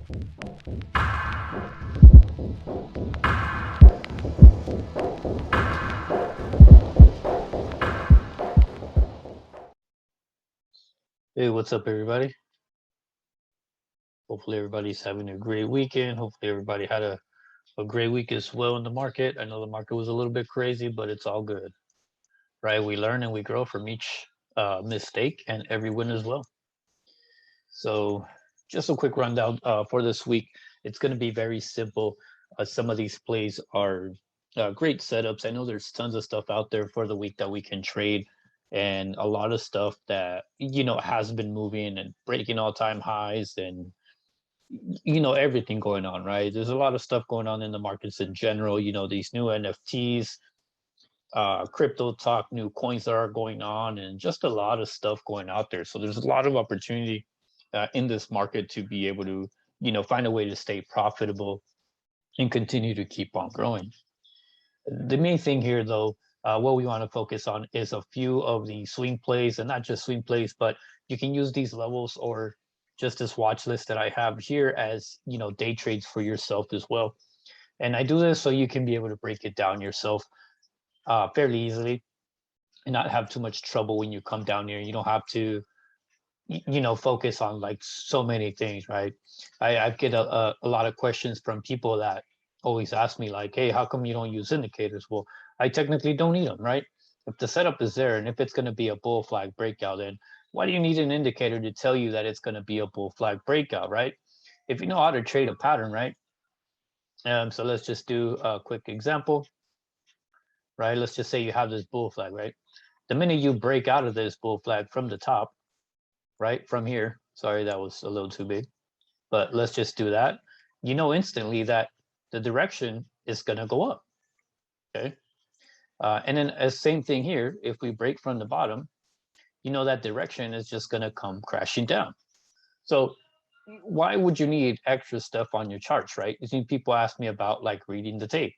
Hey, what's up, everybody? Hopefully, everybody's having a great weekend. Hopefully, everybody had a great week as well in the market. I know the market was a little bit crazy, but it's all good, right? We learn and we grow from each mistake and every win as well. So, just a quick rundown for this week. It's going to be very simple. Some of these plays are great setups. I know there's tons of stuff out there for the week that we can trade, and a lot of stuff that has been moving and breaking all-time highs, and everything going on, right? There's a lot of stuff going on in the markets in general. These new NFTs, crypto talk, new coins that are going on, and just a lot of stuff going out there. So there's a lot of opportunity in this market to be able to find a way to stay profitable and continue to keep on growing. The main thing here, though, what we want to focus on is a few of the swing plays, and not just swing plays, but you can use these levels or just this watch list that I have here as day trades for yourself as well. And I do this so you can be able to break it down yourself fairly easily and not have too much trouble when you come down here. You don't have to focus on like so many things, right? I get a lot of questions from people that always ask me like, hey, how come you don't use indicators? Well, I technically don't need them, right? If the setup is there and if it's going to be a bull flag breakout, then why do you need an indicator to tell you that it's going to be a bull flag breakout, right? If you know how to trade a pattern, right? So let's just do a quick example, right? Let's just say you have this bull flag, right? The minute you break out of this bull flag from the top, right, from here, sorry, that was a little too big, but let's just do that. Instantly that the direction is going to go up, okay? And then same thing here, if we break from the bottom, that direction is just going to come crashing down. So why would you need extra stuff on your charts, right? I think people ask me about like reading the tape.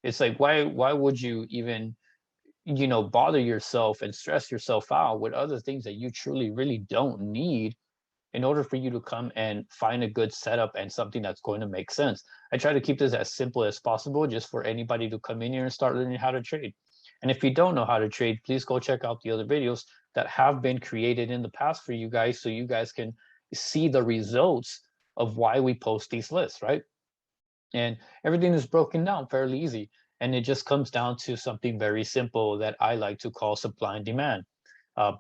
It's like, why would you even bother yourself and stress yourself out with other things that you truly really don't need in order for you to come and find a good setup and something that's going to make sense? I try to keep this as simple as possible just for anybody to come in here and start learning how to trade. And if you don't know how to trade, please go check out the other videos that have been created in the past for you guys so you guys can see the results of why we post these lists, right? And everything is broken down fairly easy. And it just comes down to something very simple that I like to call supply and demand.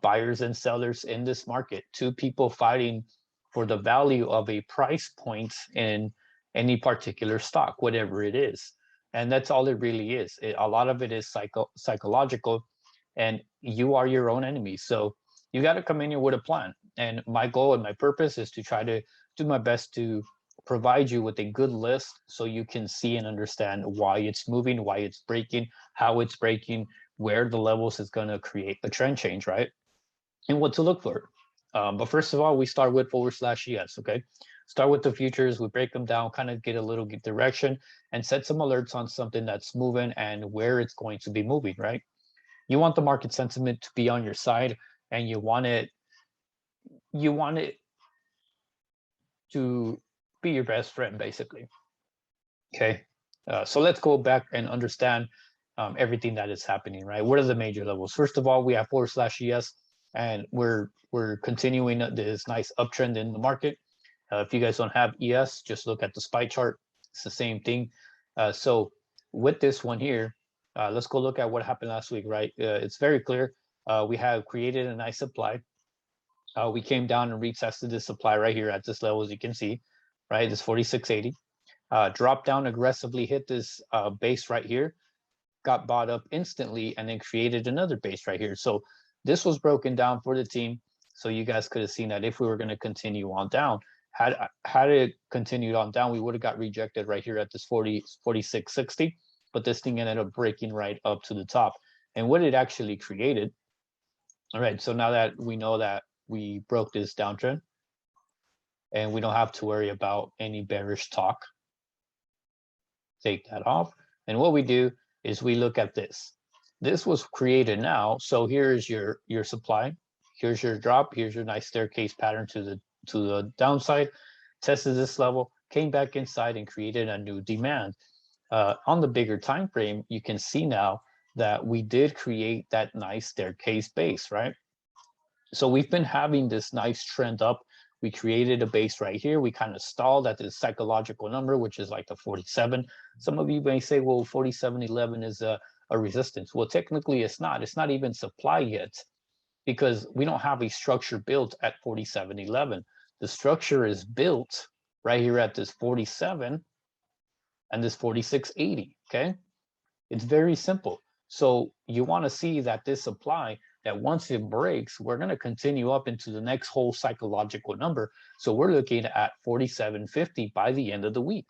Buyers and sellers in this market, two people fighting for the value of a price point in any particular stock, whatever it is. And that's all it really is. A lot of it is psychological, and you are your own enemy. So you got to come in here with a plan. And my goal and my purpose is to try to do my best to provide you with a good list so you can see and understand why it's moving, why it's breaking, how it's breaking, where the levels is going to create a trend change, right? And what to look for. But first of all, we start with /ES, okay? Start with the futures, we break them down, kind of get a little direction and set some alerts on something that's moving and where it's going to be moving, right? You want the market sentiment to be on your side, and you want it to be your best friend, basically. Okay, so let's go back and understand everything that is happening, right? What are the major levels? First of all, we have /ES, and we're continuing this nice uptrend in the market. If you guys don't have ES, just look at the SPY chart. It's the same thing. So with this one here, let's go look at what happened last week, right? It's very clear. We have created a nice supply. We came down and retested this supply right here at this level, as you can see, right? This 46.80. Dropped down aggressively, hit this base right here, got bought up instantly, and then created another base right here. So this was broken down for the team. So you guys could have seen that if we were going to continue on down, had it continued on down, we would have got rejected right here at this 46.60. But this thing ended up breaking right up to the top. And what it actually created, all right, so now that we know that we broke this downtrend and we don't have to worry about any bearish talk, take that off. And what we do is we look at this. This was created now. So here's your supply. Here's your drop. Here's your nice staircase pattern to the downside. tested this level, came back inside and created a new demand. On the bigger time frame, you can see now that we did create that nice staircase base, right? So we've been having this nice trend up. We created a base right here. We kind of stalled at this psychological number, which is like the 47. Some of you may say, well, 47.11 is a resistance. Well, technically it's not. It's not even supply yet, because we don't have a structure built at 47.11. The structure is built right here at this 47 and this 46.80, okay? It's very simple. So you want to see that this supply, that once it breaks, we're going to continue up into the next whole psychological number. So we're looking at 47.50 by the end of the week,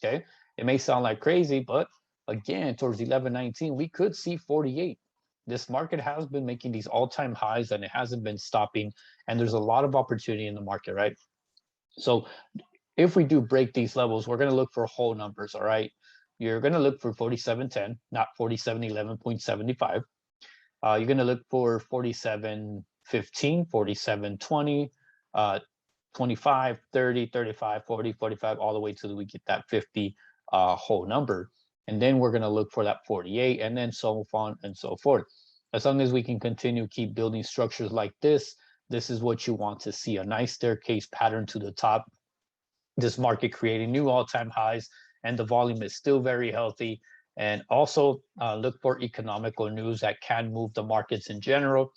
okay? It may sound like crazy, but again, towards 11.19, we could see 48. This market has been making these all-time highs and it hasn't been stopping. And there's a lot of opportunity in the market, right? So if we do break these levels, we're going to look for whole numbers, all right? You're going to look for 47.10, not 47.11.75. You're going to look for 47.15, 47.20, 25, 30, 35, 40, 45, all the way till we get that 50 whole number. And then we're going to look for that 48, and then so on and so forth. As long as we can continue keep building structures like this, this is what you want to see, a nice staircase pattern to the top. This market creating new all-time highs, and the volume is still very healthy. And also look for economical news that can move the markets in general.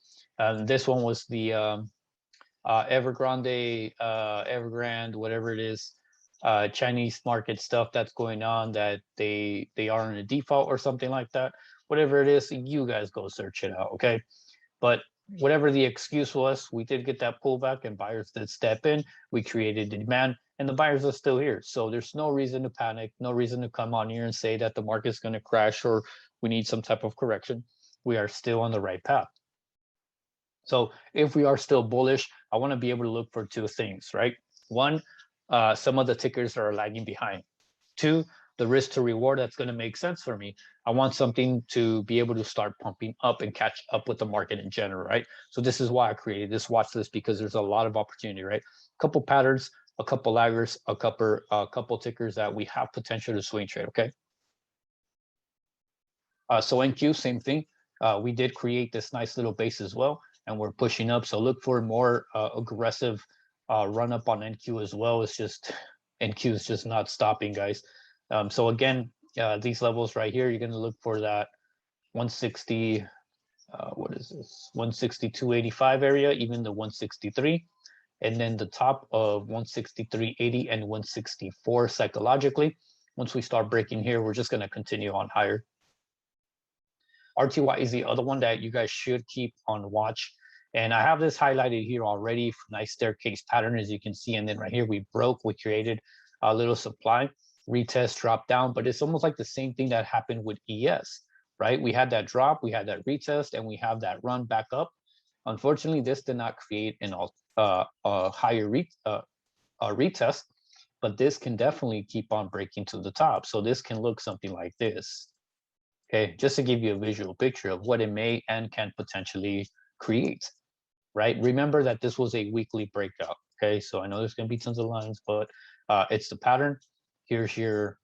This one was the Evergrande, whatever it is, Chinese market stuff that's going on, that they are in a default or something like that. Whatever it is, you guys go search it out, okay? But whatever the excuse was, we did get that pullback and buyers did step in. We created demand and the buyers are still here. So there's no reason to panic, no reason to come on here and say that the market's going to crash or we need some type of correction. We are still on the right path. So if we are still bullish, I want to be able to look for two things, right? One, some of the tickers are lagging behind. Two, the risk to reward that's going to make sense for me. I want something to be able to start pumping up and catch up with the market in general, right? So this is why I created this watch list, because there's a lot of opportunity, right? A couple patterns, a couple laggers, a couple tickers that we have potential to swing trade, okay? So NQ, same thing. We did create this nice little base as well, and we're pushing up. So look for more aggressive run up on NQ as well. It's just, NQ is just not stopping, guys. So again, these levels right here, you're going to look for that 160, what is this? 162.85 area, even the 163. And then the top of 163.80 and 164 psychologically. Once we start breaking here, we're just going to continue on higher. RTY is the other one that you guys should keep on watch. And I have this highlighted here already. Nice staircase pattern, as you can see. And then right here, we created a little supply, retest, drop down. But it's almost like the same thing that happened with ES, right? We had that drop, we had that retest, and we have that run back up. Unfortunately, this did not create a higher retest, but this can definitely keep on breaking to the top. So this can look something like this. Okay, just to give you a visual picture of what it may and can potentially create, right? Remember that this was a weekly breakout, okay? So I know there's gonna be tons of lines, but it's the pattern. Here's your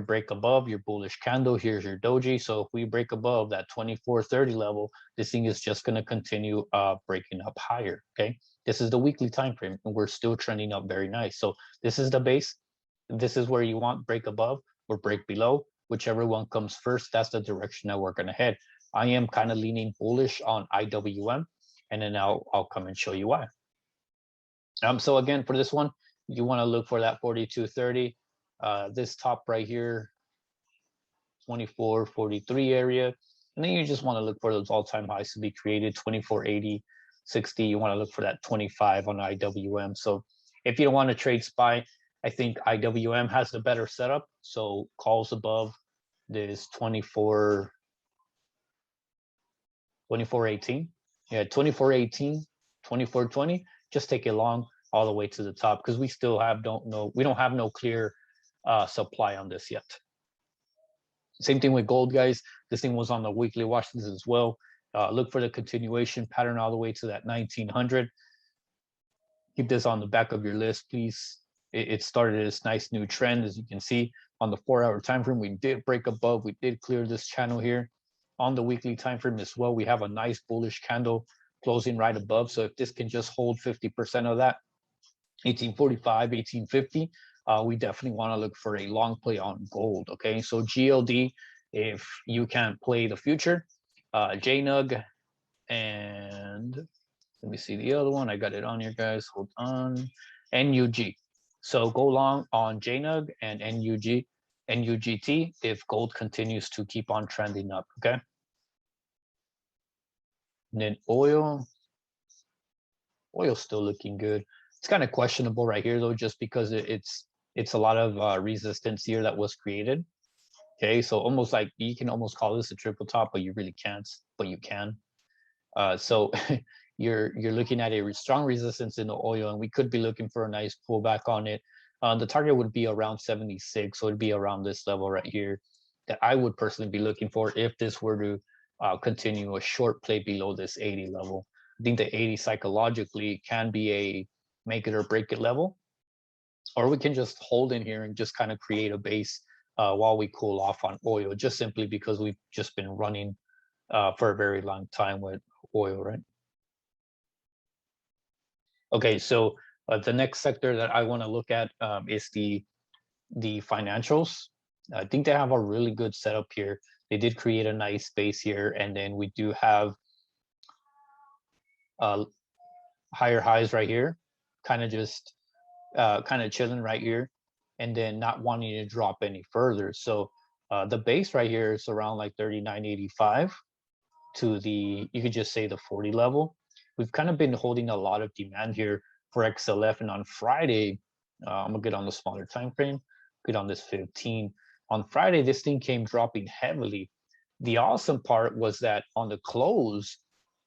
break above, your bullish candle, here's your doji. So if we break above that 24.30 level, this thing is just gonna continue breaking up higher, okay? This is the weekly time frame, and we're still trending up very nice. So this is the base. This is where you want break above or break below. Whichever one comes first, that's the direction that we're going to head. I am kind of leaning bullish on IWM, and then I'll come and show you why. So again, for this one, you want to look for that 42.30, this top right here, 24.43 area, and then you just want to look for those all-time highs to be created, 24.80, 60. You want to look for that 25 on IWM. So if you don't want to trade SPY, I think IWM has the better setup. So calls above this 24.18. Yeah, 24.18, 24.20. Just take it long all the way to the top, because we still we don't have no clear supply on this yet. Same thing with gold, guys. This thing was on the weekly watch list as well. Look for the continuation pattern all the way to that 1900. Keep this on the back of your list, please. it started this nice new trend. As you can see on the 4-hour time frame, we did break above, we did clear this channel here. On the weekly time frame as well, we have a nice bullish candle closing right above. So if this can just hold 50% of that, 1845, 1850, we definitely want to look for a long play on gold. Okay, so GLD, if you can't play the future, JNUG, and let me see the other one. I got it on here, guys. Hold on. NUG. So go long on JNUG and NUGT if gold continues to keep on trending up. Okay. And then oil's still looking good. It's kind of questionable right here though, just because it's a lot of resistance here that was created. Okay, so almost like you can almost call this a triple top, but you really can't. But you can. So you're looking at a strong resistance in the oil, and we could be looking for a nice pullback on it. The target would be around 76, so it'd be around this level right here that I would personally be looking for if this were to continue a short play below this 80 level. I think the 80 psychologically can be a make it or break it level, or we can just hold in here and just kind of create a base while we cool off on oil, just simply because we've just been running for a very long time with oil, right? Okay, so the next sector that I want to look at is the financials. I think they have a really good setup here. They did create a nice space here, and then we do have higher highs right here, kind of just kind of chilling right here, and then not wanting to drop any further. So the base right here is around like 39.85 to the, you could just say the 40 level. We've kind of been holding a lot of demand here for XLF, and on Friday, I'm gonna get on the smaller time frame, get on this 15. On Friday, this thing came dropping heavily. The awesome part was that on the close,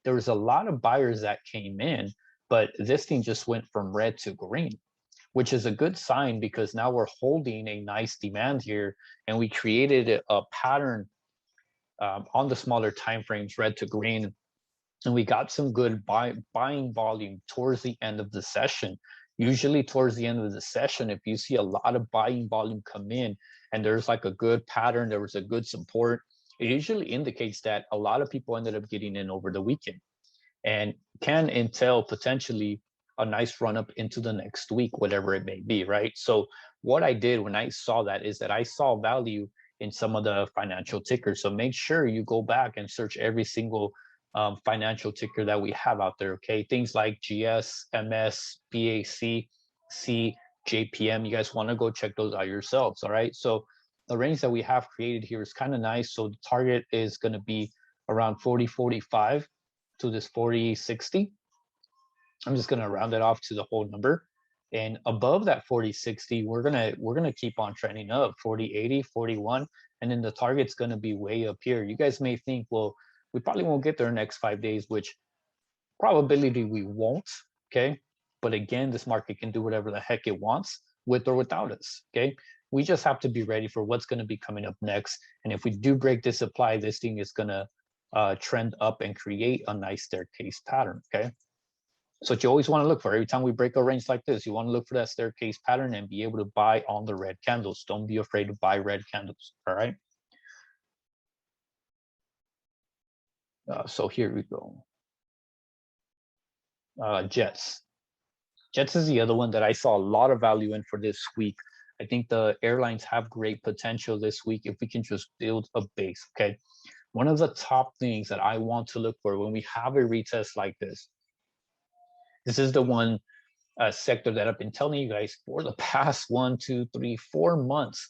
there was a lot of buyers that came in, but this thing just went from red to green, which is a good sign because now we're holding a nice demand here, and we created a pattern on the smaller time frames, red to green, and we got some good buying volume towards the end of the session. Usually towards the end of the session, if you see a lot of buying volume come in and there's like a good pattern, there was a good support, it usually indicates that a lot of people ended up getting in over the weekend and can entail potentially a nice run up into the next week, whatever it may be, right? So what I did when I saw that is that I saw value in some of the financial tickers. So make sure you go back and search every single financial ticker that we have out there, okay? Things like GS, MS, BAC, C, JPM. You guys want to go check those out yourselves, all right? So the range that we have created here is kind of nice. So the target is going to be around 40.45 to this 40.60. I'm just going to round it off to the whole number. And above that 40.60, we're gonna keep on trending up, 40.80, 41, and then the target's gonna be way up here. You guys may think, well, we probably won't get there in the next 5 days, which probability we won't, okay? But again, this market can do whatever the heck it wants with or without us, okay? We just have to be ready for what's gonna be coming up next. And if we do break this supply, this thing is gonna trend up and create a nice staircase pattern, okay? So what you always want to look for every time we break a range like this, you want to look for that staircase pattern and be able to buy on the red candles. Don't be afraid to buy red candles, all right? So here we go. Jets. Jets is the other one that I saw a lot of value in for this week. I think the airlines have great potential this week if we can just build a base, okay? One of the top things that I want to look for when we have a retest like this is the one sector that I've been telling you guys for the past 1, 2, 3, 4 months,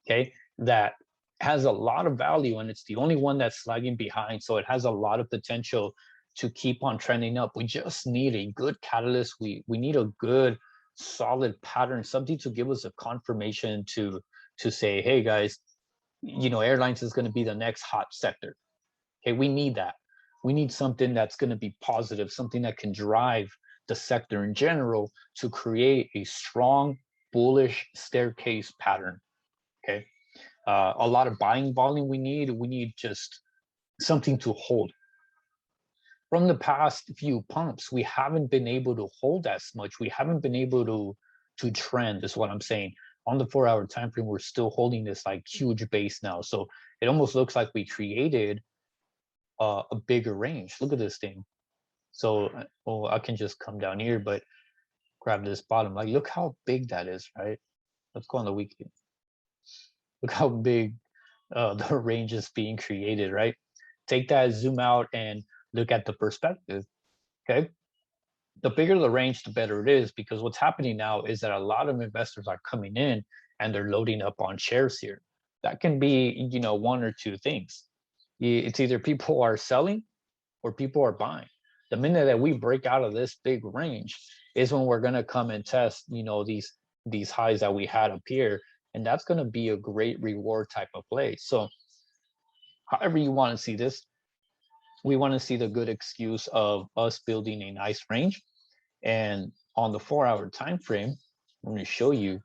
okay, that has a lot of value, and it's the only one that's lagging behind. So it has a lot of potential to keep on trending up. We just need a good catalyst. We need a good solid pattern, something to give us a confirmation to say, hey guys, you know, airlines is going to be the next hot sector. Okay, we need that. We need something that's going to be positive, something that can drive the sector in general to create a strong bullish staircase pattern. Okay, a lot of buying volume we need just something to hold. From the past few pumps, we haven't been able to hold as much. We haven't been able to trend is what I'm saying. On the 4-hour time frame, we're still holding this like huge base now. So it almost looks like we created a bigger range. Look at this thing. So, well, I can just come down here, but grab this bottom. Like, look how big that is, right? Let's go on the weekly. Look how big the range is being created, right? Take that, zoom out, and look at the perspective, okay? The bigger the range, the better it is, because what's happening now is that a lot of investors are coming in and they're loading up on shares here. That can be, you know, one or two things. It's either people are selling or people are buying. The minute that we break out of this big range is when we're going to come and test, you know, these highs that we had up here, and that's going to be a great reward type of play. So however you want to see this, we want to see the good excuse of us building a nice range. And on the 4-hour time frame, I'm going to show you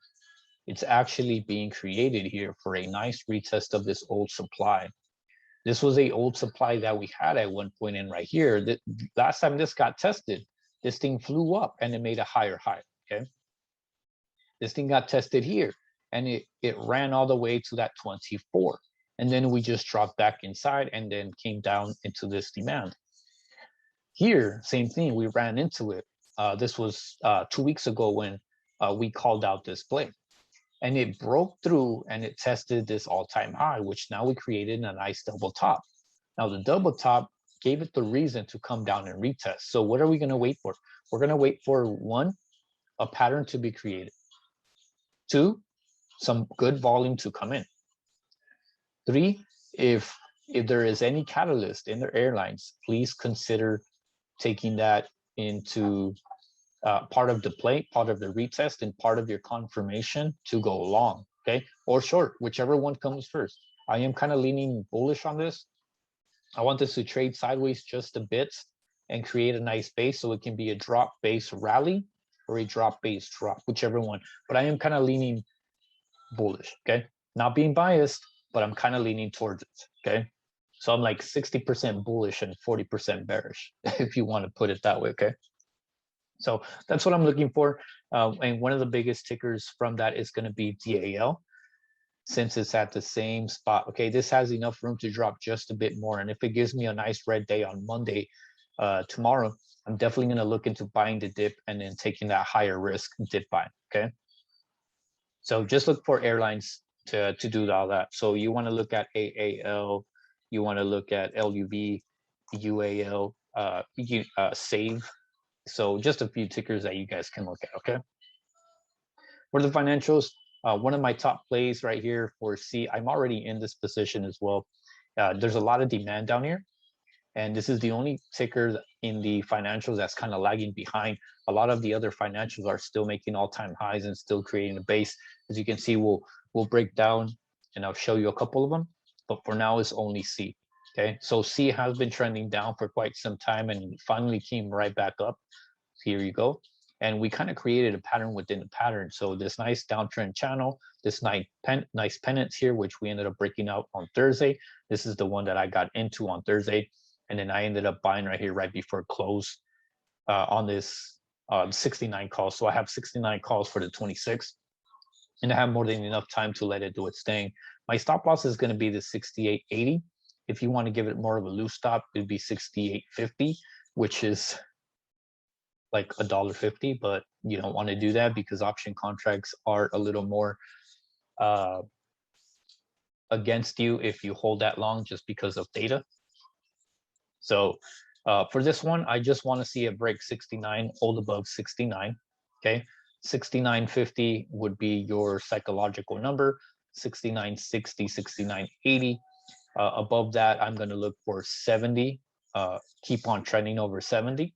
it's actually being created here for a nice retest of this old supply. This was a old supply that we had at one point in right here. The last time this got tested, this thing flew up and it made a higher high, okay? This thing got tested here and it ran all the way to that 24. And then we just dropped back inside and then came down into this demand. Here, same thing, we ran into it. This was 2 weeks ago when we called out this play. And it broke through and it tested this all-time high, which now we created a nice double top. Now the double top gave it the reason to come down and retest. So what are we going to wait for? We're going to wait for 1, a pattern to be created. 2, some good volume to come in. 3, if there is any catalyst in their airlines, please consider taking that into part of the play, part of the retest, and part of your confirmation to go long, okay? Or short, whichever one comes first. I am kind of leaning bullish on this. I want this to trade sideways just a bit and create a nice base so it can be a drop base rally or a drop base drop, whichever one. But I am kind of leaning bullish, okay? Not being biased, but I'm kind of leaning towards it, okay? So I'm like 60% bullish and 40% bearish, if you want to put it that way, okay? So that's what I'm looking for. And one of the biggest tickers from that is going to be DAL, since it's at the same spot. Okay, this has enough room to drop just a bit more. And if it gives me a nice red day on Monday, tomorrow, I'm definitely going to look into buying the dip and then taking that higher risk dip buy, okay? So just look for airlines to do all that. So you want to look at AAL, you want to look at LUV, UAL, SAVE. So just a few tickers that you guys can look at, okay? For the financials, one of my top plays right here for C, I'm already in this position as well. There's a lot of demand down here. And this is the only ticker in the financials that's kind of lagging behind. A lot of the other financials are still making all-time highs and still creating a base. As you can see, we'll break down and I'll show you a couple of them. But for now, it's only C. Okay, so C has been trending down for quite some time and finally came right back up. Here you go. And we kind of created a pattern within the pattern. So this nice downtrend channel, this nice pennant here, which we ended up breaking out on Thursday. This is the one that I got into on Thursday. And then I ended up buying right here right before close on this 69 calls. So I have 69 calls for the 26. And I have more than enough time to let it do its thing. My stop loss is going to be the 68.80. If you want to give it more of a loose stop, it'd be 68.50, which is like $1.50, but you don't want to do that because option contracts are a little more against you if you hold that long just because of data. So for this one, I just want to see it break 69, hold above 69, okay? 69.50 would be your psychological number, 69.60, 69.80. Above that, I'm going to look for 70, keep on trending over 70,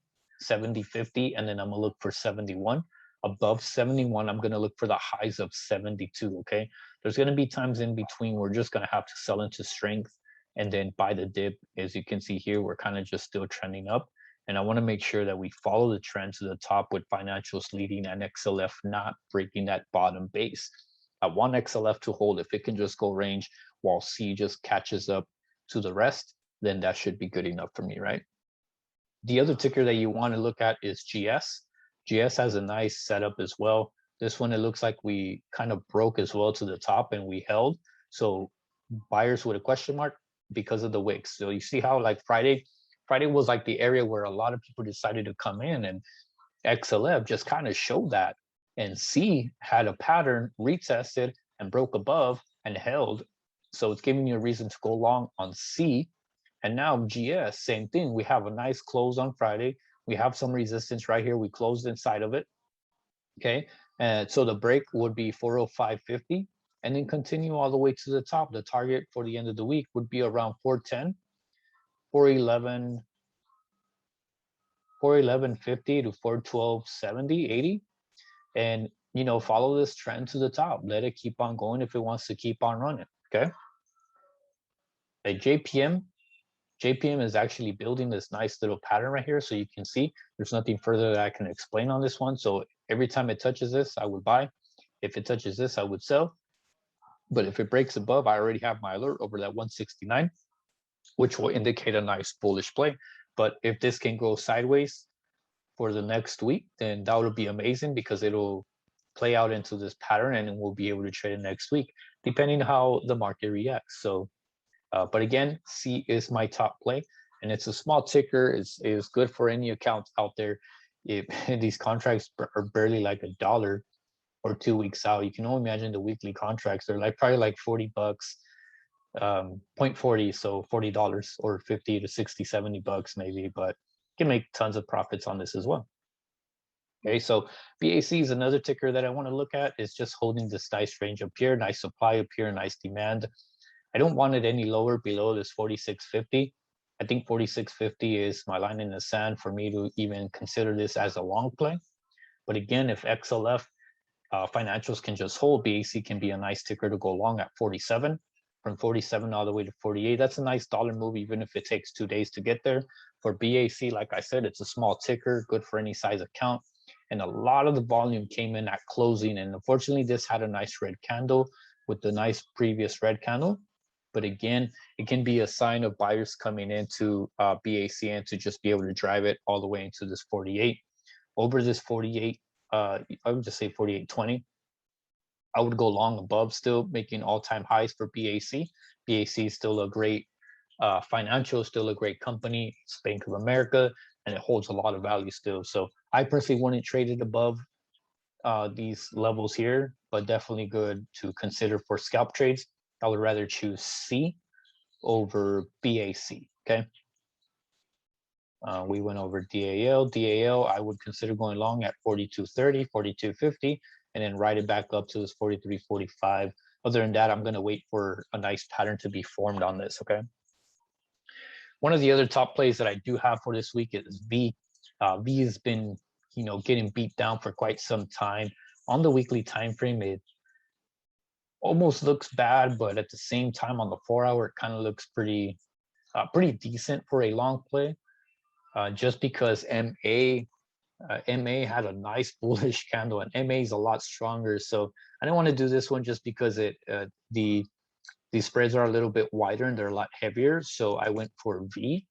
70.50, and then I'm going to look for 71. Above 71, I'm going to look for the highs of 72, okay? There's going to be times in between we're just going to have to sell into strength and then buy the dip. As you can see here, we're kind of just still trending up. And I want to make sure that we follow the trend to the top with financials leading and XLF not breaking that bottom base. I want XLF to hold. If it can just go range while C just catches up to the rest, then that should be good enough for me, right? The other ticker that you want to look at is GS. GS has a nice setup as well. This one, it looks like we kind of broke as well to the top and we held. So buyers with a question mark because of the wicks. So you see how like Friday was like the area where a lot of people decided to come in, and XLF just kind of showed that. And C had a pattern, retested and broke above and held. So it's giving you a reason to go long on C. And now GS, same thing. We have a nice close on Friday. We have some resistance right here. We closed inside of it. Okay. And so the break would be 405.50 and then continue all the way to the top. The target for the end of the week would be around 410, 411, 411.50 to 412.70, 80. And, you know, follow this trend to the top. Let it keep on going if it wants to keep on running. Okay. At JPM is actually building this nice little pattern right here. So you can see there's nothing further that I can explain on this one. So every time it touches this, I would buy. If it touches this, I would sell. But if it breaks above, I already have my alert over that 169, which will indicate a nice bullish play. But if this can go sideways for the next week, then that would be amazing because it'll play out into this pattern and we'll be able to trade it next week, depending on how the market reacts. So, but again, C is my top play, and it's a small ticker. It's good for any accounts out there. If these contracts are barely like $1 or 2 weeks out, you can only imagine the weekly contracts. They're like probably like $40, 0.40, so $40 or 50 to 60, $70 maybe, but you can make tons of profits on this as well. Okay, so BAC is another ticker that I want to look at. It's just holding this nice range up here, nice supply up here, nice demand. I don't want it any lower below this 46.50. I think 46.50 is my line in the sand for me to even consider this as a long play. But again, if XLF financials can just hold, BAC can be a nice ticker to go long at 47. From 47 all the way to 48. That's a nice dollar move, even if it takes 2 days to get there. For BAC, like I said, it's a small ticker, good for any size account. And a lot of the volume came in at closing. And unfortunately, this had a nice red candle with the nice previous red candle. But again, it can be a sign of buyers coming into BAC and to just be able to drive it all the way into this 48. Over this 48, I would just say 48.20. I would go long above, still making all-time highs for BAC. BAC is still a great financial, still a great company. It's Bank of America, and it holds a lot of value still. So I personally wouldn't trade it above these levels here, but definitely good to consider for scalp trades. I would rather choose C over BAC, okay? We went over DAL. DAL, I would consider going long at 42.30, 42.50, and then ride it back up to this 43.45. Other than that, I'm going to wait for a nice pattern to be formed on this, okay? One of the other top plays that I do have for this week is V. V has been, you know, getting beat down for quite some time. On the weekly time frame, it almost looks bad, but at the same time on the 4-hour, it kind of looks pretty decent for a long play. Just because MA had a nice bullish candle, and MA is a lot stronger. So I don't want to do this one just because the spreads are a little bit wider and they're a lot heavier. So I went for V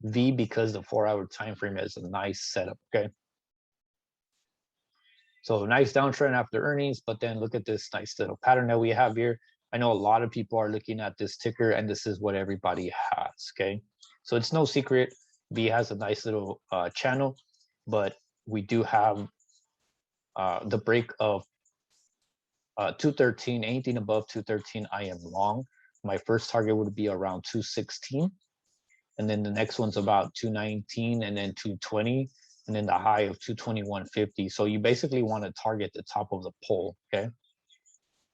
because the 4-hour time frame is a nice setup. Okay. So nice downtrend after earnings, but then look at this nice little pattern that we have here. I know a lot of people are looking at this ticker, and this is what everybody has. Okay. So it's no secret. V has a nice little channel, but we do have the break of 213. Anything above 213, I am long. My first target would be around 216, and then the next one's about 219, and then 220, and then the high of 221.50. So you basically want to target the top of the pole. Okay,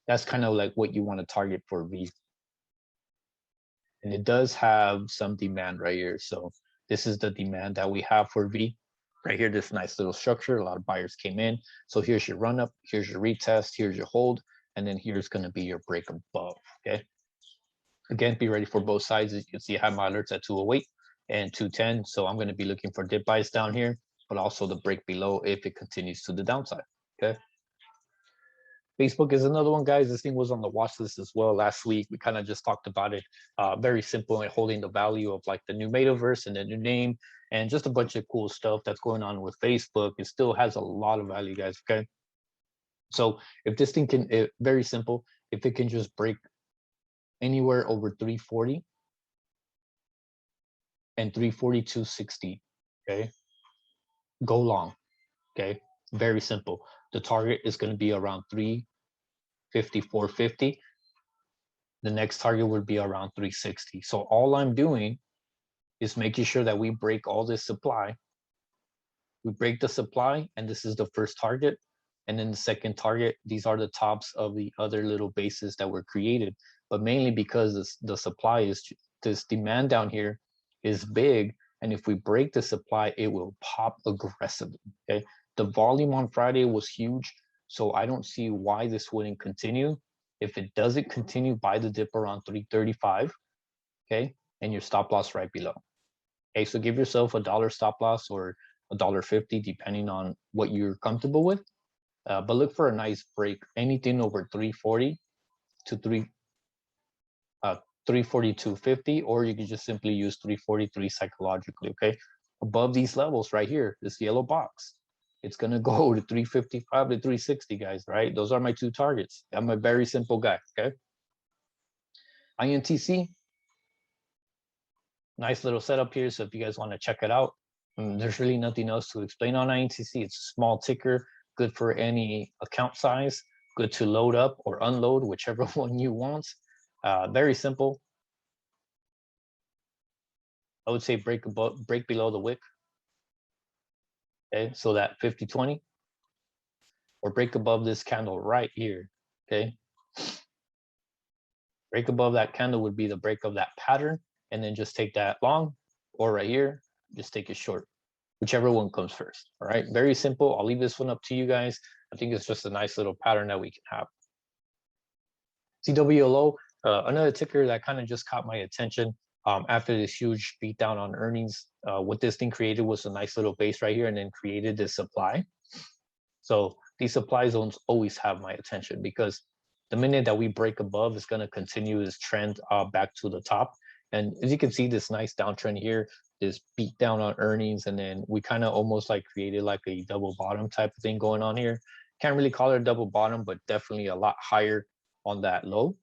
that's kind of like what you want to target for V, and it does have some demand right here. So this is the demand that we have for V. Right here, this nice little structure. A lot of buyers came in. So here's your run up, here's your retest, here's your hold, and then here's going to be your break above. Okay. Again, be ready for both sides. As you can see, I have my alerts at 208 and 210. So I'm going to be looking for dip buys down here, but also the break below if it continues to the downside. Okay. Facebook is another one, guys. This thing was on the watch list as well last week. We kind of just talked about it. Very simple and holding the value of like the new metaverse and the new name and just a bunch of cool stuff that's going on with Facebook. It still has a lot of value, guys. Okay. So if this thing can, very simple, if it can just break anywhere over 340 and 342.60, okay, go long, okay, very simple. The target is going to be around 354.50. The next target would be around 360. So all I'm doing is making sure that we break all this supply. We break the supply, and this is the first target. And then the second target, these are the tops of the other little bases that were created. But mainly because the supply is, this demand down here is big. And if we break the supply, it will pop aggressively, okay? The volume on Friday was huge. So I don't see why this wouldn't continue. If it doesn't continue, buy the dip around 335, okay? And your stop loss right below. Okay, so give yourself $1 stop loss or $1.50, depending on what you're comfortable with. But look for a nice break, anything over 340 to 342.50, or you can just simply use 343 psychologically, okay? Above these levels right here, this yellow box, it's gonna go to 355 to 360, guys, right? Those are my two targets. I'm a very simple guy, okay? INTC, nice little setup here. So if you guys want to check it out, there's really nothing else to explain on INTC. It's a small ticker, good for any account size, good to load up or unload, whichever one you want. Very simple. I would say break below the wick. Okay, so that 50-20, or break above this candle right here. Okay, break above that candle would be the break of that pattern, and then just take that long, or right here, just take it short, whichever one comes first. All right, very simple. I'll leave this one up to you guys. I think it's just a nice little pattern that we can have. CWLO, another ticker that kind of just caught my attention after this huge beatdown on earnings. What this thing created was a nice little base right here, and then created this supply. So these supply zones always have my attention, because the minute that we break above, it's going to continue this trend back to the top. And as you can see, this nice downtrend here, this beat down on earnings, and then we kind of almost like created like a double bottom type of thing going on here. Can't really call it a double bottom, but definitely a lot higher on that low.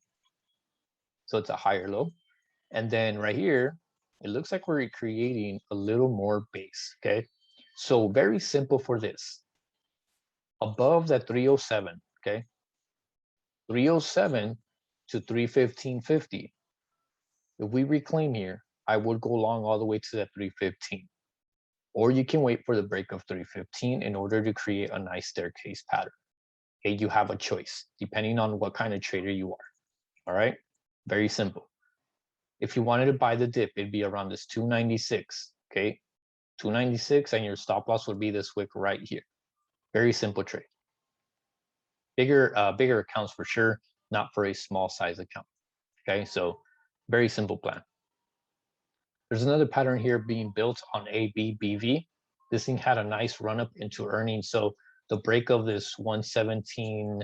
So it's a higher low. And then right here, it looks like we're creating a little more base, okay? So very simple for this. Above that 307, okay? 307 to 315.50. If we reclaim here, I would go long all the way to that 315. Or you can wait for the break of 315 in order to create a nice staircase pattern. Okay, you have a choice depending on what kind of trader you are. All right, very simple. If you wanted to buy the dip, it'd be around this 296. Okay, 296, and your stop loss would be this wick right here. Very simple trade. Bigger accounts for sure, not for a small size account. Okay, so very simple plan. There's another pattern here being built on ABBV. This thing had a nice run up into earnings. So the break of this 117,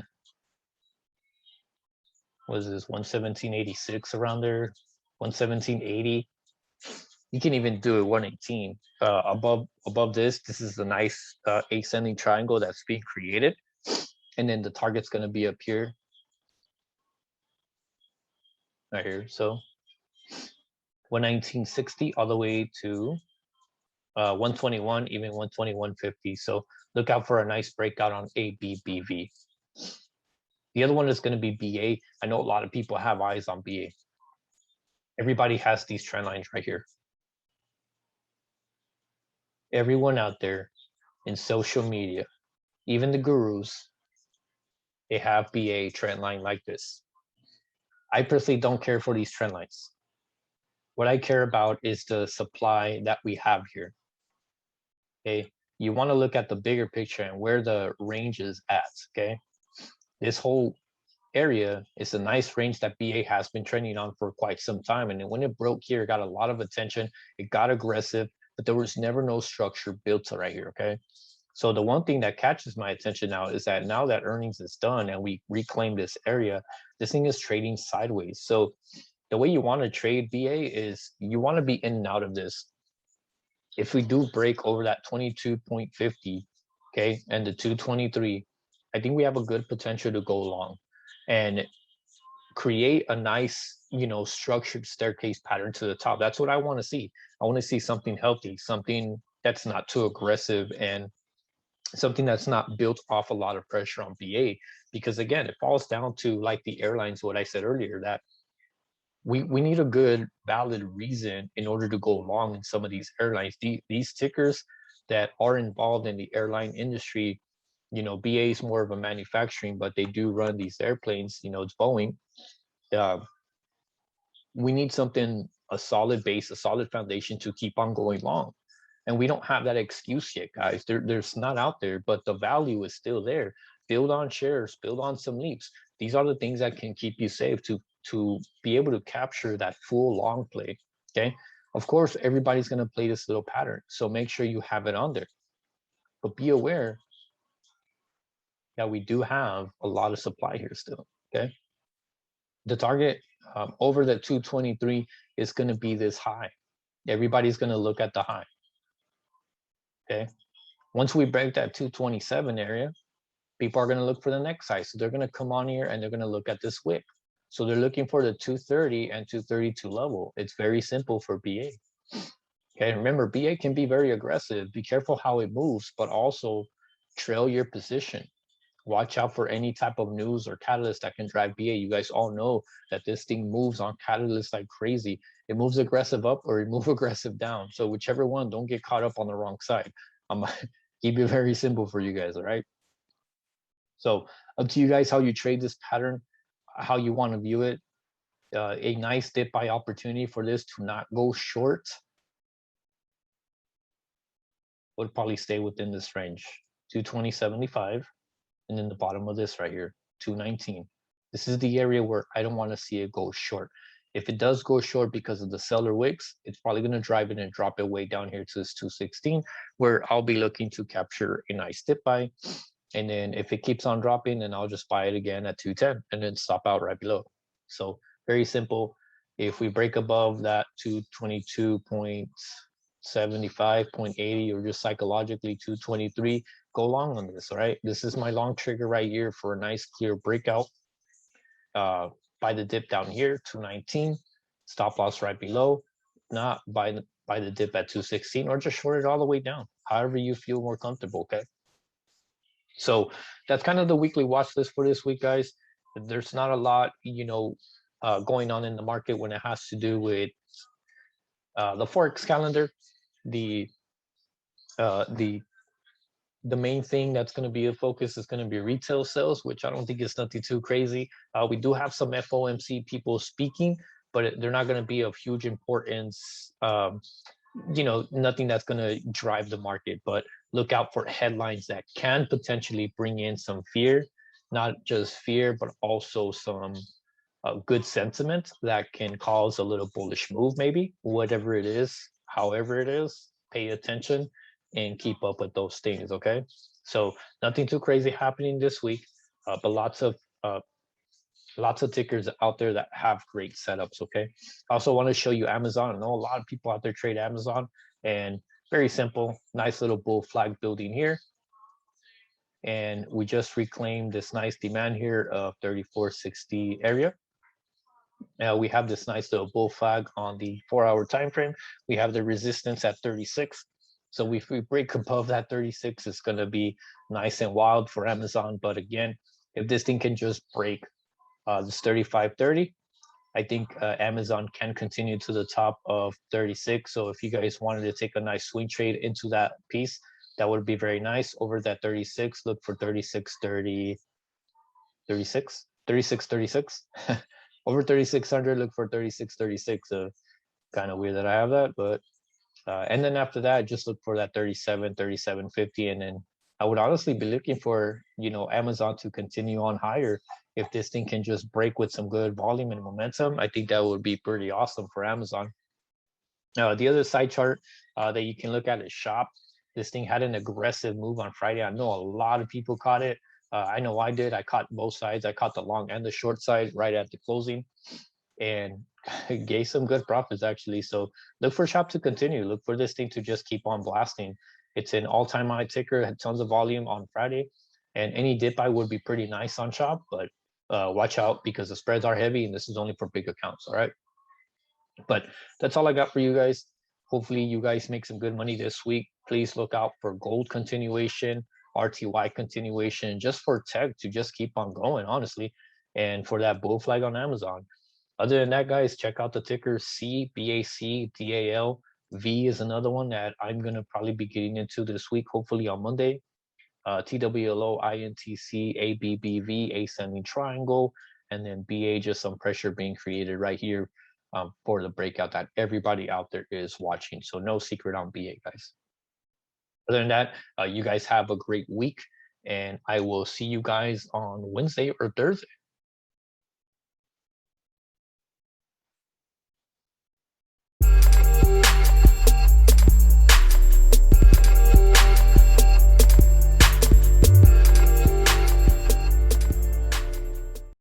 was this 117.86 around there, 117.80. You can even do it 118. Above this is the nice ascending triangle that's being created, and then the target's going to be up here, right here. So 119.60 all the way to 121, even 121.50. So look out for a nice breakout on ABBV. The other one is going to be BA. I know a lot of people have eyes on BA. Everybody has these trend lines right here. Everyone out there in social media, even the gurus, they have BA trend line like this. I personally don't care for these trend lines. What I care about is the supply that we have here. Okay, you want to look at the bigger picture and where the range is at. Okay, this whole area is a nice range that BA has been trending on for quite some time, and then when it broke here, it got a lot of attention. It got aggressive, but there was never no structure built to right here. Okay, so the one thing that catches my attention now is that now that earnings is done and we reclaim this area, this thing is trading sideways. So the way you want to trade BA is you want to be in and out of this. If we do break over that 22.50, okay, and the 223, I think we have a good potential to go long and create a nice, structured staircase pattern to the top. That's what I want to see. I want to see something healthy, something that's not too aggressive, and something that's not built off a lot of pressure on BA. Because again, it falls down to, like the airlines, what I said earlier, that we need a good valid reason in order to go long in some of these airlines. These tickers that are involved in the airline industry, BA is more of a manufacturing, but they do run these airplanes. It's Boeing. uh, we need something, a solid base, a solid foundation to keep on going long. And we don't have that excuse yet, guys. There's not out there, but the value is still there. Build on shares, build on some leaps. These are the things that can keep you safe to be able to capture that full long play. Okay. Of course, everybody's going to play this little pattern. So make sure you have it on there. But be aware that we do have a lot of supply here still. Okay. The target over the 223 is going to be this high. Everybody's going to look at the high. Okay. Once we break that 227 area, people are going to look for the next high. So they're going to come on here and they're going to look at this wick. So they're looking for the 230 and 232 level. It's very simple for BA. Okay. Remember, BA can be very aggressive. Be careful how it moves, but also trail your position. Watch out for any type of news or catalyst that can drive BA. You guys all know that this thing moves on catalysts like crazy. It moves aggressive up or it moves aggressive down. So whichever one, don't get caught up on the wrong side. I'm gonna keep it very simple for you guys, all right? So up to you guys how you trade this pattern, how you want to view it. A nice dip buy opportunity for this to not go short would probably stay within this range, 220.75. And then the bottom of this right here, 219. This is the area where I don't want to see it go short. If it does go short because of the seller wicks, it's probably going to drive it and drop it way down here to this 216, where I'll be looking to capture a nice dip buy. And then if it keeps on dropping, then I'll just buy it again at 210 and then stop out right below. So very simple. If we break above that 222.75.80 or just psychologically 223, go long on this. All right, this is my long trigger right here for a nice clear breakout. Buy the dip down here, 219, stop loss right below, not buy the dip at 216, or just short it all the way down, however you feel more comfortable. Okay, so that's kind of the weekly watch list for this week, guys. There's not a lot going on in the market when it has to do with the forex calendar. The main thing that's going to be a focus is going to be retail sales, which I don't think is nothing too crazy. We do have some FOMC people speaking, but they're not going to be of huge importance. Nothing that's going to drive the market, but look out for headlines that can potentially bring in some fear, not just fear, but also some good sentiment that can cause a little bullish move, maybe. Whatever it is, however it is, pay attention and keep up with those things. Okay, so nothing too crazy happening this week, but lots of tickers out there that have great setups. Okay, I also want to show you Amazon. I know a lot of people out there trade Amazon, and very simple, nice little bull flag building here, and we just reclaimed this nice demand here of 3460 area. Now we have this nice little bull flag on the 4-hour time frame. We have the resistance at 36. So if we break above that 36, it's going to be nice and wild for Amazon. But again, if this thing can just break this 35.30, I think Amazon can continue to the top of 36. So if you guys wanted to take a nice swing trade into that piece, that would be very nice. Over that 36, look for 36.30, 36.36. Over 3600, look for 36.36. Kind of weird that I have that, but and then after that, just look for that 37.50, and then I would honestly be looking for Amazon to continue on higher. If this thing can just break with some good volume and momentum, I think that would be pretty awesome for Amazon. The other side chart that you can look at is Shop. This thing had an aggressive move on Friday. I know a lot of people caught it. I know I did. I caught both sides. I caught the long and the short side right at the closing, and gave some good profits actually. So look for Shop to continue. Look for this thing to just keep on blasting. It's an all-time high ticker, had tons of volume on Friday. And any dip buy would be pretty nice on Shop, but watch out because the spreads are heavy and this is only for big accounts. All right. But that's all I got for you guys. Hopefully you guys make some good money this week. Please look out for gold continuation, RTY continuation, just for tech to just keep on going, honestly, and for that bull flag on Amazon. Other than that, guys, check out the ticker C, BAC, DAL. V is another one that I'm going to probably be getting into this week, hopefully on Monday. TWLO, INTC, ABBV, ascending triangle, and then BA, just some pressure being created right here for the breakout that everybody out there is watching. So no secret on BA, guys. Other than that, you guys have a great week, and I will see you guys on Wednesday or Thursday.